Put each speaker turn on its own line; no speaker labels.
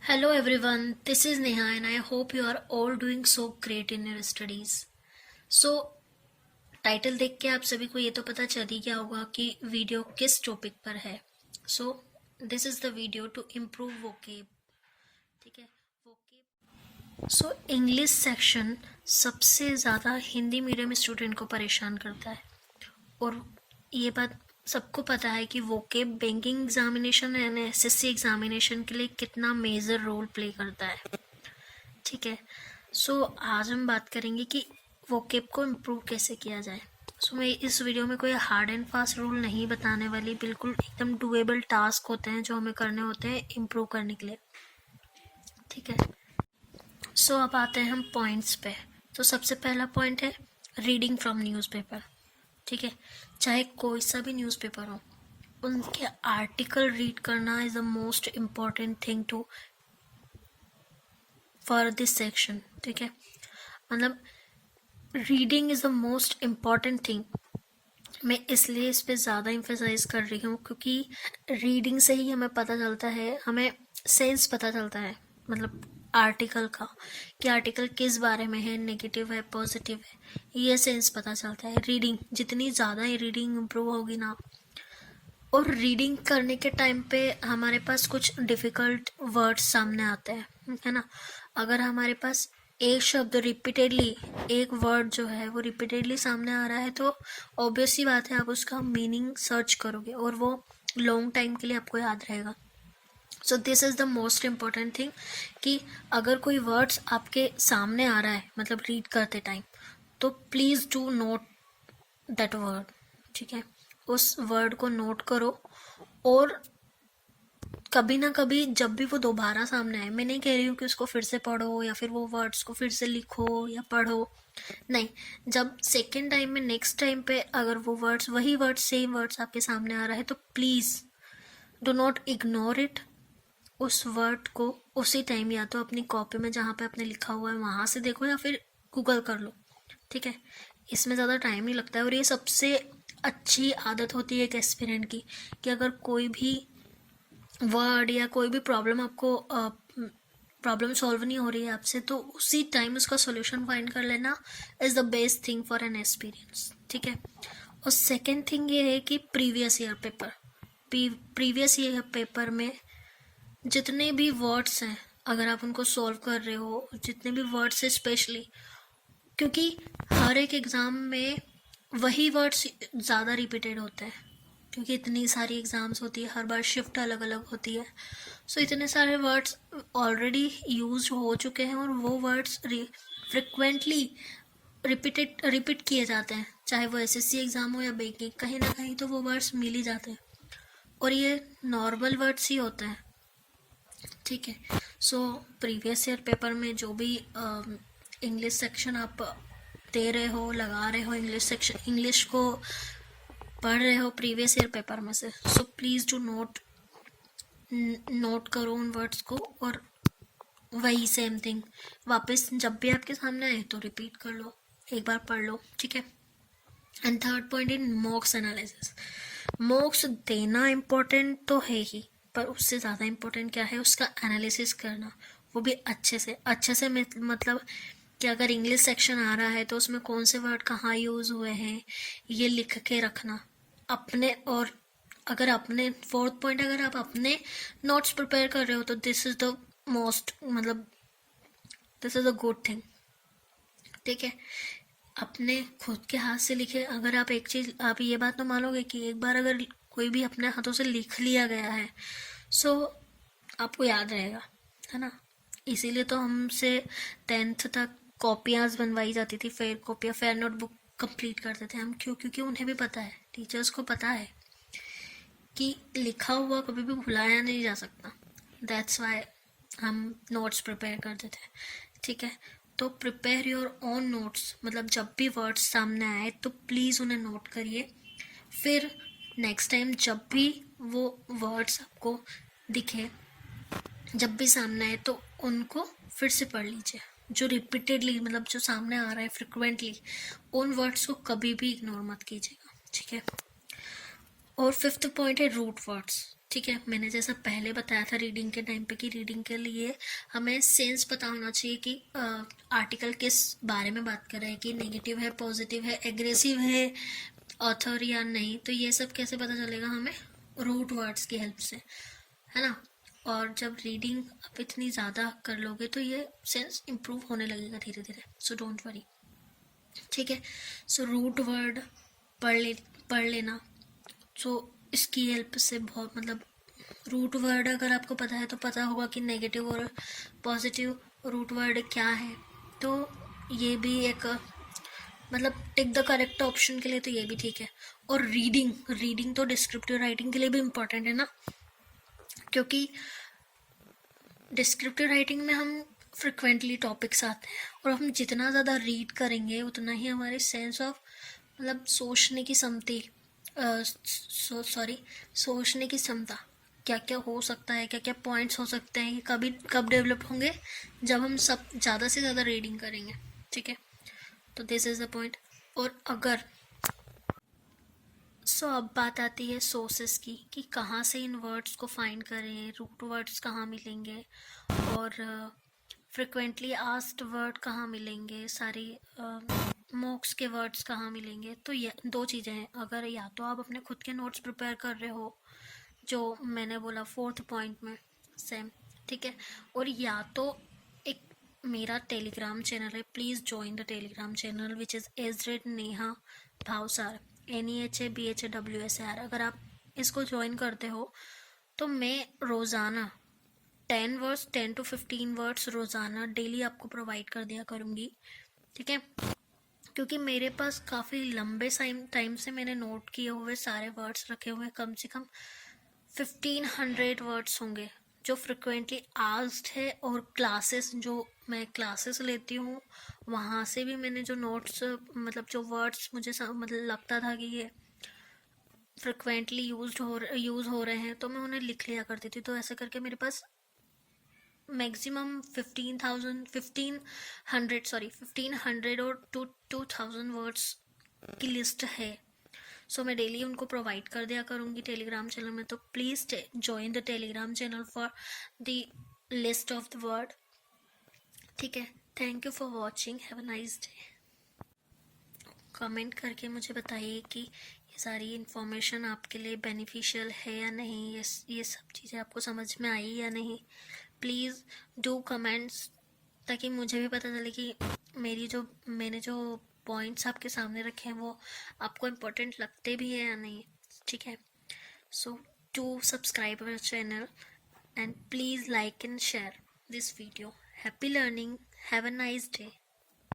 Hello everyone, this is Neha and I hope you are all doing so great in your studies. So title देख के आप सभी को ये तो पता चल ही गया होगा कि वीडियो किस टॉपिक पर है. So this is the video to improve vocab. ठीक है, वोकेब. सो इंग्लिश सेक्शन सबसे ज़्यादा हिंदी मीडियम स्टूडेंट को परेशान करता है और ये बात सबको पता है कि vocab banking examination and SSC examination के लिए कितना मेजर रोल प्ले करता है. ठीक है, सो आज हम बात करेंगे कि वोकेब को इम्प्रूव कैसे किया जाए. सो मैं इस वीडियो में कोई हार्ड एंड फास्ट रूल नहीं बताने वाली, बिल्कुल एकदम डुएबल टास्क होते हैं जो हमें करने होते हैं इम्प्रूव करने के लिए. ठीक है, सो अब आते हैं हम पॉइंट्स पे. तो सबसे पहला पॉइंट है रीडिंग फ्रॉम न्यूज़पेपर. ठीक है, चाहे कोई सा भी न्यूज़पेपर हो, उनके आर्टिकल रीड करना is the most important thing to for this section. ठीक है, मतलब reading is the most important thing. मैं इसलिए इस पर ज़्यादा इम्फेसाइज कर रही हूँ क्योंकि रीडिंग से ही हमें पता चलता है, हमें सेंस पता चलता है मतलब आर्टिकल का, कि आर्टिकल किस बारे में है, नेगेटिव है पॉजिटिव है, ये सेंस पता चलता है. रीडिंग जितनी ज़्यादा ही रीडिंग इम्प्रूव होगी ना, और रीडिंग करने के टाइम पे हमारे पास कुछ डिफ़िकल्ट वर्ड्स सामने आते हैं, है ना. अगर हमारे पास एक शब्द रिपीटेडली, एक वर्ड जो है वो रिपीटेडली सामने आ रहा है तो ऑब्वियस सी बात है आप उसका मीनिंग सर्च करोगे और वो लॉन्ग टाइम के लिए आपको याद रहेगा. So this is the most important thing कि अगर कोई वर्ड्स आपके सामने आ रहा है मतलब रीड करते टाइम, तो please do not that word. ठीक है, उस वर्ड को नोट करो और कभी ना कभी जब भी वो दोबारा सामने आए, मैं नहीं कह रही हूँ कि उसको फिर से पढ़ो या फिर वो वर्ड्स को फिर से लिखो या पढ़ो, नहीं. जब सेकेंड टाइम में नेक्स्ट टाइम पे अगर वो वर्ड्स, वही वर्ड्स, सेम वर्ड्स आपके सामने आ रहा है तो please do not ignore it. उस वर्ड को उसी टाइम या तो अपनी कॉपी में जहाँ पे आपने लिखा हुआ है वहाँ से देखो या फिर गूगल कर लो. ठीक है, इसमें ज़्यादा टाइम नहीं लगता है और ये सबसे अच्छी आदत होती है एक एस्पिरेंट की, कि अगर कोई भी वर्ड या कोई भी प्रॉब्लम आपको प्रॉब्लम सॉल्व नहीं हो रही है आपसे, तो उसी टाइम उसका सॉल्यूशन फाइंड कर लेना is the best thing for an experience. ठीक है, और सेकेंड थिंग ये है कि previous year paper, previous year paper में जितने भी वर्ड्स हैं अगर आप उनको सॉल्व कर रहे हो, जितने भी वर्ड्स हैं स्पेशली, क्योंकि हर एक एग्ज़ाम में वही वर्ड्स ज़्यादा रिपीटेड होते हैं क्योंकि इतनी सारी एग्ज़ाम्स होती है, हर बार शिफ्ट अलग अलग होती है. सो इतने सारे वर्ड्स ऑलरेडी यूज हो चुके हैं और वो वर्ड्स फ्रिक्वेंटली रिपीट किए जाते हैं, चाहे वो एसएससी एग्ज़ाम हो या बैंकिंग, कहीं ना कहीं तो वो वर्ड्स मिल ही जाते हैं और ये नॉर्मल वर्ड्स ही होते हैं. ठीक है, सो प्रीवियस ईयर पेपर में जो भी इंग्लिश सेक्शन आप दे रहे हो, लगा रहे हो, इंग्लिश सेक्शन, इंग्लिश को पढ़ रहे हो प्रीवियस ईयर पेपर में से, सो प्लीज़ डू नोट करो उन वर्ड्स को और वही सेम थिंग वापस जब भी आपके सामने आए तो रिपीट कर लो, एक बार पढ़ लो. ठीक है, and third point in मॉक्स analysis. मॉक्स देना इम्पोर्टेंट तो है ही, पर उससे ज़्यादा इम्पोर्टेंट क्या है, उसका एनालिसिस करना, वो भी अच्छे से मतलब कि अगर इंग्लिश सेक्शन आ रहा है तो उसमें कौन से वर्ड कहाँ यूज़ हुए हैं ये लिख के रखना अपने. और अगर अपने फोर्थ पॉइंट, अगर आप अपने नोट्स प्रिपेयर कर रहे हो तो दिस इज़ द मोस्ट, मतलब this is a good thing. ठीक है, अपने खुद के हाथ से लिखे. अगर आप एक चीज़, आप ये बात तो मानोगे कि एक बार अगर कोई भी अपने हाथों से लिख लिया गया है सो आपको याद रहेगा, है ना. इसीलिए तो हमसे 10th तक कॉपियाँ बनवाई जाती थी, फेयर कॉपियाँ, फेयर नोटबुक कंप्लीट करते थे हम. क्यों? क्योंकि उन्हें भी पता है, टीचर्स को पता है कि लिखा हुआ कभी भी भुलाया नहीं जा सकता. दैट्स वाई हम नोट्स प्रिपेयर करते थे. ठीक है, तो प्रिपेयर योर ओन नोट्स, मतलब जब भी वर्ड्स सामने आए तो प्लीज़ उन्हें नोट करिए. फिर नेक्स्ट टाइम जब भी वो वर्ड्स आपको दिखे, जब भी सामने आए तो उनको फिर से पढ़ लीजिए. जो रिपीटेडली, मतलब जो सामने आ रहा है फ्रिक्वेंटली, उन वर्ड्स को कभी भी इग्नोर मत कीजिएगा. ठीक है, और फिफ्थ पॉइंट है रूट वर्ड्स. ठीक है, मैंने जैसा पहले बताया था रीडिंग के टाइम पे कि रीडिंग के लिए हमें सेंस पता होना चाहिए कि आर्टिकल किस बारे में बात कर रहे हैं, कि नेगेटिव है, पॉजिटिव है, एग्रेसिव है ऑथर या नहीं। तो ये सब कैसे पता चलेगा हमें? रूट वर्ड्स की हेल्प से, है ना। और जब रीडिंग आप इतनी ज़्यादा कर लोगे तो ये सेंस इम्प्रूव होने लगेगा धीरे धीरे, सो डोंट वरी। ठीक है, सो रूट वर्ड पढ़ लेना। सो इसकी हेल्प से बहुत, मतलब रूट वर्ड अगर आपको पता है तो पता होगा कि नेगेटिव और पॉजिटिव रूट वर्ड क्या है। तो ये भी एक, मतलब टिक द करेक्ट ऑप्शन के लिए तो ये भी ठीक है। और रीडिंग तो डिस्क्रिप्टिव राइटिंग के लिए भी इम्पोर्टेंट है ना, क्योंकि डिस्क्रिप्टिव राइटिंग में हम फ्रिक्वेंटली टॉपिक्स आते हैं और हम जितना ज़्यादा रीड करेंगे उतना ही हमारे सेंस ऑफ, मतलब सोचने की सोचने की क्षमता, क्या क्या हो सकता है, क्या क्या पॉइंट्स हो सकते हैं, कब डेवलप होंगे, जब हम सब ज़्यादा से ज़्यादा रीडिंग करेंगे। ठीक है, तो दिस इज़ द पॉइंट। और अगर अब बात आती है सोर्सेस की, कि कहाँ से इन वर्ड्स को फाइंड करें, रूट वर्ड्स कहाँ मिलेंगे और फ्रिक्वेंटली आस्क्ड वर्ड कहाँ मिलेंगे, सारी मॉक्स के वर्ड्स कहाँ मिलेंगे। तो ये दो चीज़ें हैं। अगर या तो आप अपने खुद के नोट्स प्रिपेयर कर रहे हो, जो मैंने बोला 4th पॉइंट में सेम, ठीक है, और या तो एक मेरा टेलीग्राम चैनल है, please join the Telegram channel which is @Neha Bhavsar NEHABHAWSAR। अगर आप इसको ज्वाइन करते हो तो मैं रोज़ाना 10 to 15 वर्ड्स रोज़ाना डेली आपको प्रोवाइड कर दिया करूँगी। ठीक है, क्योंकि मेरे पास काफ़ी लंबे टाइम से मैंने नोट किए हुए सारे वर्ड्स रखे हुए, कम से कम 1500 वर्ड्स होंगे जो फ्रिक्वेंटली आस्क्ड है। और क्लासेस, जो मैं क्लासेस लेती हूँ वहाँ से भी मैंने जो नोट्स, मतलब जो वर्ड्स मुझे मतलब लगता था कि ये फ्रिक्वेंटली यूज़ हो रहे हैं, तो मैं उन्हें लिख लिया करती थी। तो ऐसे करके मेरे पास मैक्सिमम 1500 और 2000 वर्ड्स की लिस्ट है। सो मैं डेली उनको प्रोवाइड कर दिया करूँगी टेलीग्राम चैनल में। तो please join the Telegram channel for the list of the word. ठीक है, thank you for watching, have a nice day. Comment करके मुझे बताइए कि ये सारी इन्फॉर्मेशन आपके लिए बेनिफिशियल है या नहीं, ये सब चीज़ें आपको समझ में आई या नहीं। प्लीज़ डू कमेंट्स, ताकि मुझे भी पता चले कि मैंने जो पॉइंट्स आपके सामने रखे हैं वो आपको इम्पोर्टेंट लगते भी हैं या नहीं। ठीक है, so do subscribe our channel and please like and share this video. Happy learning, have a nice day.